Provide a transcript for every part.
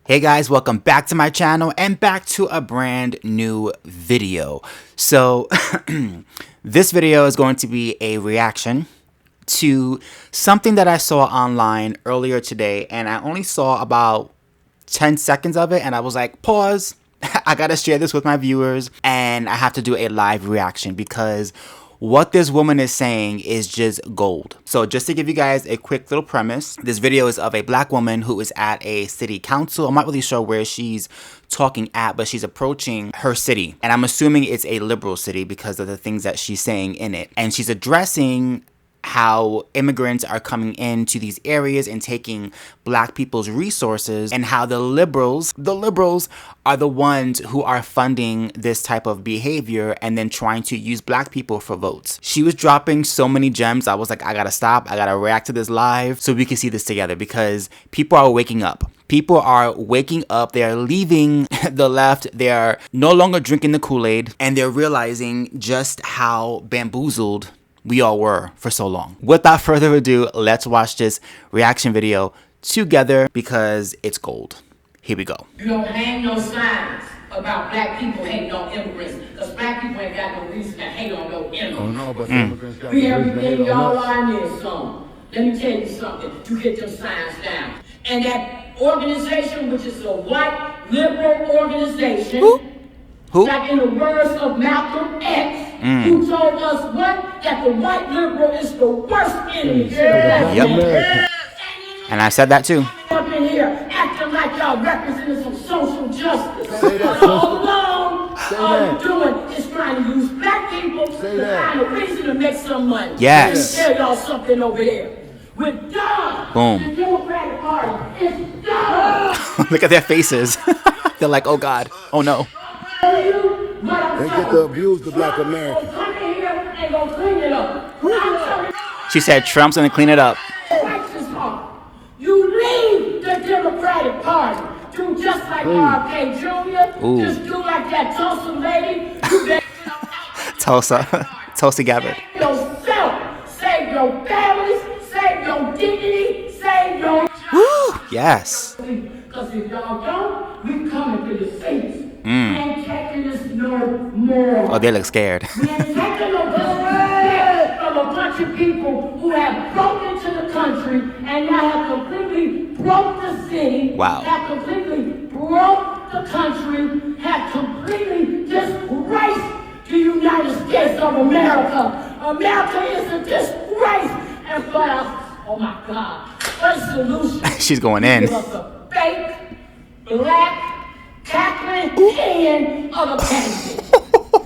Hey guys, welcome back to my channel and back to a brand new video. So this video is going to be a reaction to something that I saw online earlier today, and I only saw about 10 seconds of it and I was like, pause. I gotta share this with my viewers and I have to do a live reaction because what this woman is saying is just gold. So just to give you guys a quick little premise, this video is of a black woman who is at a city council. I'm not really sure where she's talking at, but she's approaching her city. And I'm assuming it's a liberal city because of the things that she's saying in it. And she's addressing how immigrants are coming into these areas and taking black people's resources, and how the liberals are the ones who are funding this type of behavior and then trying to use black people for votes. She was dropping so many gems. I was like, I gotta stop. I gotta react to this live so we can see this together because people are waking up. People are waking up. They are leaving the left. They are no longer drinking the Kool-Aid, and they're realizing just how bamboozled we all were for so long. Without further ado, let's watch this reaction video together because it's gold. Here we go. You don't hang no signs about black people hating on immigrants, because black people ain't got no reason to hate on no immigrants. Oh no, but immigrants got We no reason to everything hate on y'all us. are in there, son. Let me tell you something. You get them signs down. And that organization, which is a white liberal organization, Who? like in the words of Malcolm X, who told us what? That the white liberal is the worst enemy. Yep. And I said that too. Up in here acting like y'all representatives of social justice. Say that, All along, Say all that. you're doing is trying to use black people Say to that. find a reason to make some money. Yes. Let me tell y'all something over there. We're done. Boom. The Democratic Party is done. Look at their faces. They're like, oh God, oh no. Tell you what I'm They get telling to you. abuse the black American. Come in here and go clean it up. I'm telling you. She said Trump's gonna clean it up. Righteous heart. You leave the Democratic Party. Do just like R.K. Jr. Ooh. Just do like that Tulsa lady. You better Tulsa Gabbard. save yourself. Save your families. Save your dignity. Save your... Woo! Yes. Because if y'all don't, we coming for your seats. Ain't taking this no more. Oh, they look scared. We ain't taking no disrespect from a bunch of people who have broken into the country and now have completely broke the city. Wow. Have completely broke the country. Have completely disgraced the United States of America. America is a disgrace. And for us, oh my God, what a solution. She's going in. Give us a fake, black, cackling hen of a candidate.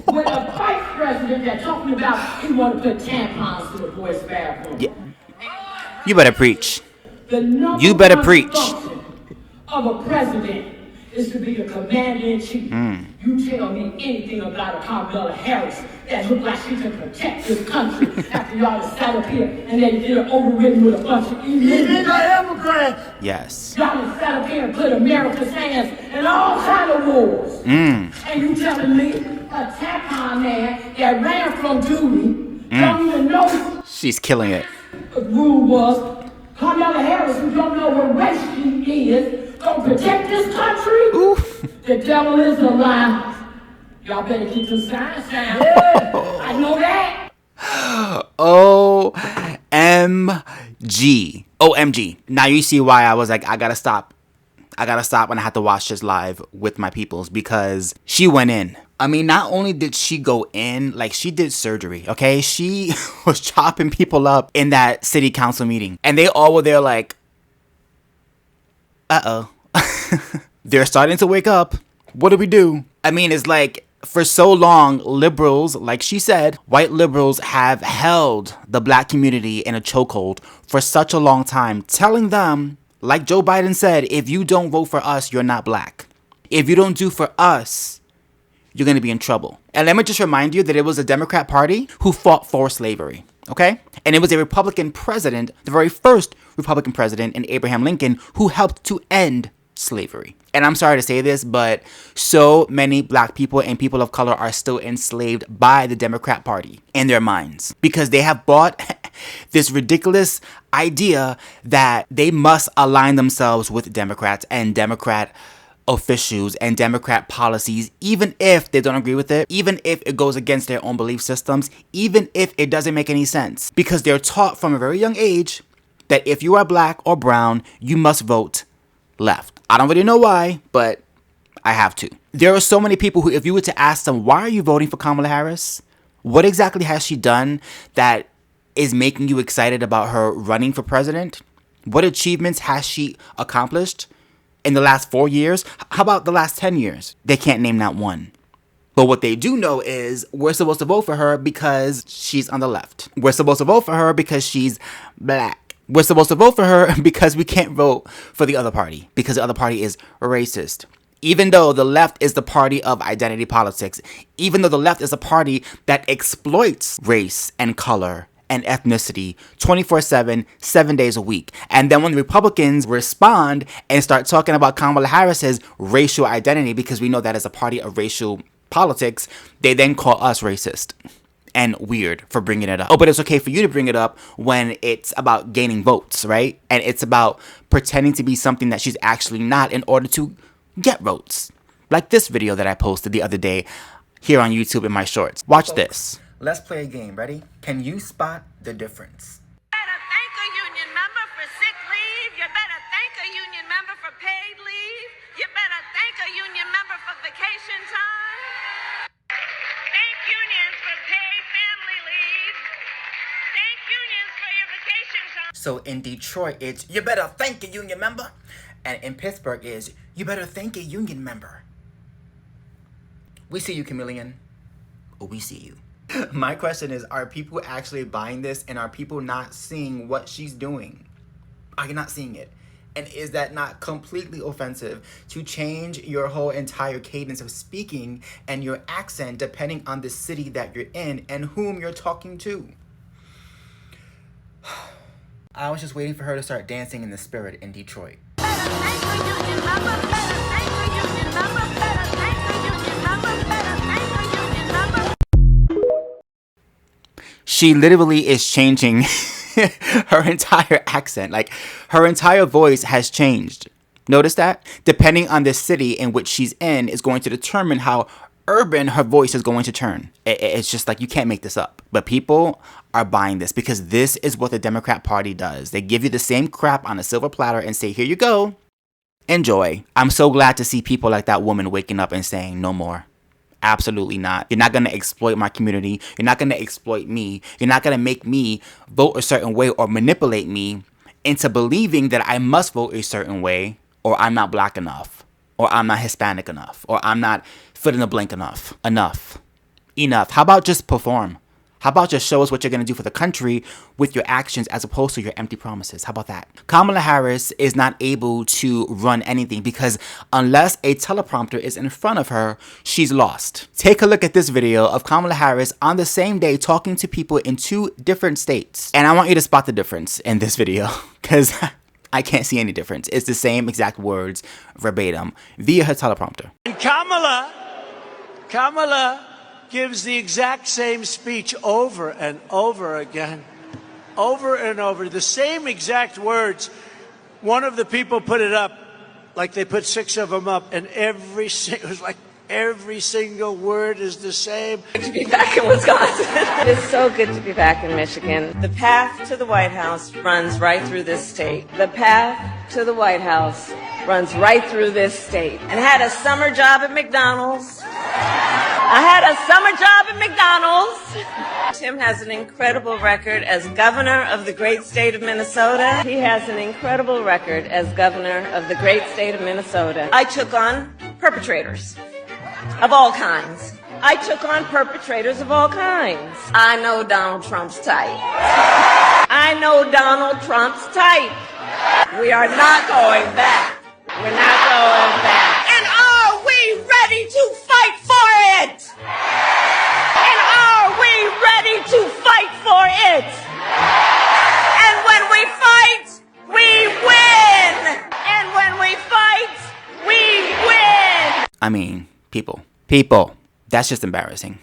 With a vice president that's talking about he want to put tampons in the boys' bathroom. Yeah. You better preach. The number You better one preach. function of a president is to be the commander-in-chief. You tell me anything about a Kamala Harris that look like she can protect this country after y'all have sat up here and they did it overridden with a bunch of illegal immigrants. Yes. Y'all have sat up here and put America's hands in all kind of wars. And you telling me a tampon man that ran from duty don't even know She's killing it. what the rule was. Kamala Harris, who don't know what race she is, gonna protect this country? The devil is a lie. Y'all better keep the signs down. I know that. OMG. OMG. Now you see why I was like, I gotta stop. I gotta stop and I have to watch this live with my peoples because she went in. I mean, not only did she go in, like she did surgery, okay? She was chopping people up in that city council meeting. And they all were there like, uh-oh. They're starting to wake up. What do we do? I mean, it's like, for so long, liberals, like she said, white liberals have held the black community in a chokehold for such a long time, telling them, like Joe Biden said, if you don't vote for us, you're not black. If you don't do for us, you're going to be in trouble. And let me just remind you that it was the Democrat Party who fought for slavery, okay? And it was a Republican president, the very first Republican president in Abraham Lincoln, who helped to end slavery. And I'm sorry to say this, but so many black people and people of color are still enslaved by the Democrat Party in their minds because they have bought this ridiculous idea that they must align themselves with Democrats and Democrat officials and Democrat policies, even if they don't agree with it, even if it goes against their own belief systems, even if it doesn't make any sense. Because they're taught from a very young age that if you are black or brown, you must vote left. I don't really know why, but I have to. There are so many people who, if you were to ask them, why are you voting for Kamala Harris? What exactly has she done that is making you excited about her running for president? What achievements has she accomplished in the last 4 years? How about the last 10 years? They can't name not one. But what they do know is we're supposed to vote for her because she's on the left. We're supposed to vote for her because she's black. We're supposed to vote for her because we can't vote for the other party because the other party is racist. Even though the left is the party of identity politics, even though the left is a party that exploits race and color and ethnicity 24/7, 7 days a week. And then when the Republicans respond and start talking about Kamala Harris's racial identity, because we know that as a party of racial politics, they then call us racist and weird for bringing it up. Oh, but it's okay for you to bring it up when it's about gaining votes, right? And it's about pretending to be something that she's actually not in order to get votes. Like this video that I posted the other day here on YouTube in my shorts. Watch this. Let's play a game. Ready? Can you spot the difference? Better thank a union member for sick leave. You better thank a union member for paid leave. You better thank a union member for vacation time. Thank unions for paid family leave. Thank unions for your vacation time. So in Detroit, it's you better thank a union member. And in Pittsburgh is you better thank a union member. We see you, chameleon. Oh, we see you. My question is, are people actually buying this, and are people not seeing what she's doing? Are you not seeing it? And is that not completely offensive to change your whole entire cadence of speaking and your accent depending on the city that you're in and whom you're talking to? I was just waiting for her to start dancing in the spirit in Detroit. She literally is changing her entire accent. Like, her entire voice has changed. Notice that? Depending on the city in which she's in is going to determine how urban her voice is going to turn. It's just like, you can't make this up. But people are buying this because this is what the Democrat Party does. They give you the same crap on a silver platter and say, here you go. Enjoy. I'm so glad to see people like that woman waking up and saying, no more. Absolutely not. You're not going to exploit my community. You're not going to exploit me. You're not going to make me vote a certain way or manipulate me into believing that I must vote a certain way, or I'm not black enough, or I'm not Hispanic enough, or I'm not fill in the blank enough. Enough. How about just perform? How about just show us what you're going to do for the country with your actions as opposed to your empty promises? How about that? Kamala Harris is not able to run anything because unless a teleprompter is in front of her, she's lost. Take a look at this video of Kamala Harris on the same day talking to people in 2 different states. And I want you to spot the difference in this video because I can't see any difference. It's the same exact words verbatim via her teleprompter. And Kamala gives the exact same speech over and over again, over and over, the same exact words. One of the people put it up, like they put 6 of them up, and it was like every single word is the same. Good to be back in Wisconsin. It is so good to be back in Michigan. The path to the White House runs right through this state. The path to the White House runs right through this state. And I had a summer job at McDonald's. Tim has an incredible record as governor of the great state of Minnesota. He has an incredible record as governor of the great state of Minnesota. I took on perpetrators of all kinds. I know Donald Trump's type. We are not going back. And are we ready to fight for it? And when we fight, we win. I mean, people, that's just embarrassing.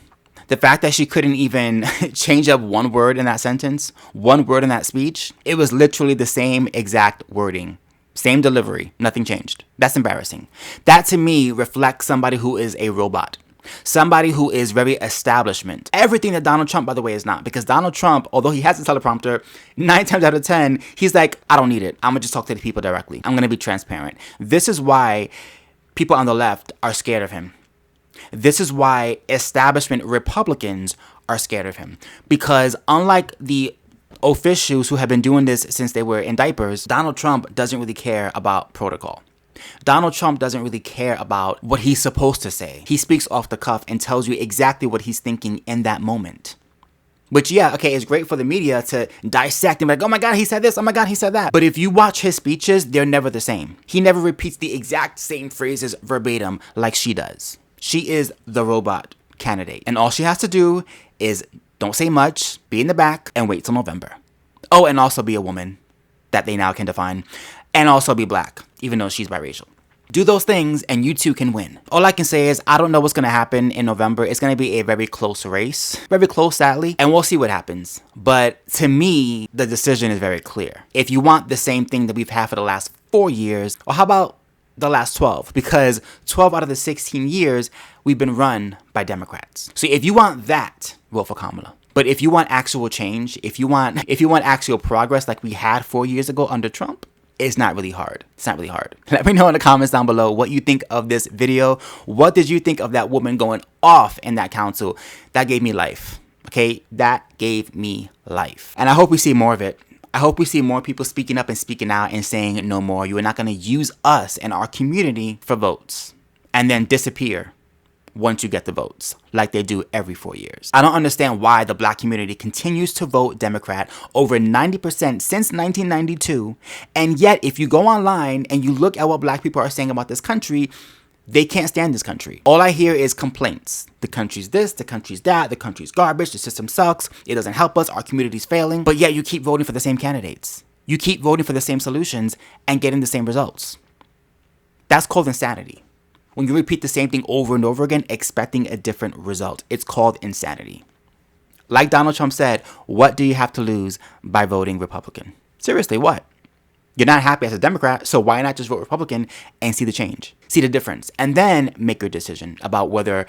The fact that she couldn't even change up one word in that sentence, one word in that speech, it was literally the same exact wording. Same delivery, nothing changed. That's embarrassing. That to me reflects somebody who is a robot. Somebody who is very establishment. Everything that Donald Trump, by the way, is not. Because Donald Trump, although he has a teleprompter, 9 times out of 10, he's like, I don't need it. I'm going to just talk to the people directly. I'm going to be transparent. This is why people on the left are scared of him. This is why establishment Republicans are scared of him. Because unlike the officials who have been doing this since they were in diapers, Donald Trump doesn't really care about protocol. Donald Trump doesn't really care about what he's supposed to say. He speaks off the cuff and tells you exactly what he's thinking in that moment. Which, yeah, okay, it's great for the media to dissect and be like, oh my God, he said this, oh my God, he said that. But if you watch his speeches, they're never the same. He never repeats the exact same phrases verbatim like she does. She is the robot candidate. And all she has to do is don't say much, be in the back, and wait till November. Oh, and also be a woman that they now can define. And also be black, even though she's biracial. Do those things and you too can win. All I can say is I don't know what's going to happen in November. It's going to be a very close race. Very close, sadly. And we'll see what happens. But to me, the decision is very clear. If you want the same thing that we've had for the last 4 years, or how about the last 12? Because 12 out of the 16 years, we've been run by Democrats. So if you want that, vote for Kamala. But if you want actual change, if you want actual progress like we had 4 years ago under Trump, it's not really hard. It's not really hard. Let me know in the comments down below what you think of this video. What did you think of that woman going off in that council? That gave me life. Okay? That gave me life. And I hope we see more of it. I hope we see more people speaking up and speaking out and saying no more. You are not going to use us and our community for votes and then disappear once you get the votes, like they do every 4 years. I don't understand why the black community continues to vote Democrat over 90% since 1992, and yet if you go online and you look at what black people are saying about this country, they can't stand this country. All I hear is complaints. The country's this, the country's that, the country's garbage, the system sucks, it doesn't help us, our community's failing, but yet you keep voting for the same candidates. You keep voting for the same solutions and getting the same results. That's called insanity. When you repeat the same thing over and over again, expecting a different result. It's called insanity. Like Donald Trump said, what do you have to lose by voting Republican? Seriously, what? You're not happy as a Democrat, so why not just vote Republican and see the change? See the difference, and then make your decision about whether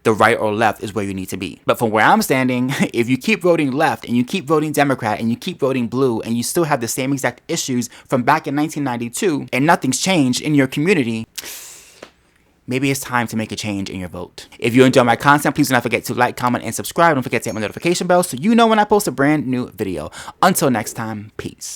the right or left is where you need to be. But from where I'm standing, if you keep voting left and you keep voting Democrat and you keep voting blue and you still have the same exact issues from back in 1992 and nothing's changed in your community, maybe it's time to make a change in your vote. If you enjoy my content, please do not forget to like, comment, and subscribe. Don't forget to hit my notification bell so you know when I post a brand new video. Until next time, peace.